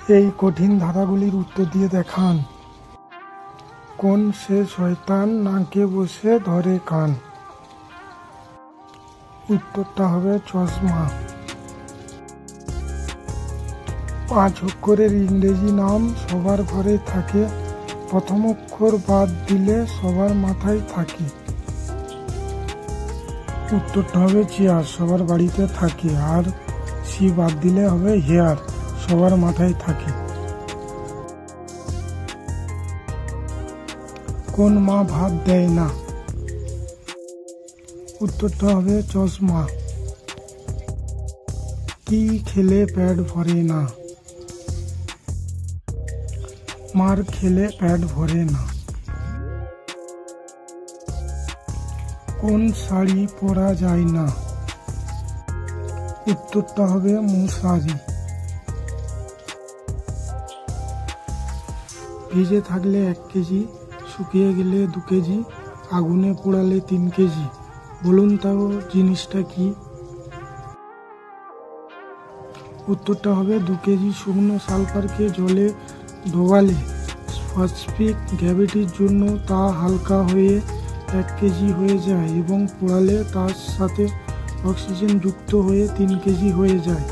এই কঠিন ধাঁধাগুলির উত্তর দিয়ে দেখান। কোন সে শয়তান নাকে বসে ধরে কান? উত্তরটা হবে চশমা। 5 অক্ষরের ইংরেজি নাম সবার ঘরে থাকে, প্রথম অক্ষর বাদ দিলে সবার মাথায় থাকে। উত্তরটা হবে চেয়ার, সবার বাড়িতে থাকে। আর সি বাদ দিলে হবে হেয়ার, সবার মাথায় থাকে। কোন মা ভাত দেয় না? উত্তরটা হবে চশমা। কি খেলে পেট ভরে না? মার খেলে পেট ভরে না। কোন শাড়ি পরা যায় না? উত্তরটা হবে মশারি। ভিজে থাকলে 1 কেজি, শুকিয়ে গেলে 2 কেজি, আগুনে পোড়ালে 3 কেজি। বলুন তাও জিনিসটা কি? উত্তরটা হবে 2 কেজি শুকনো সালফারকে জলে ডোবালে স্পেসিফিক গ্র্যাভিটির জন্য তা হালকা হয়ে 1 কেজি হয়ে যায় এবং পোড়ালে তার সাথে অক্সিজেন যুক্ত হয়ে 3 কেজি হয়ে যায়।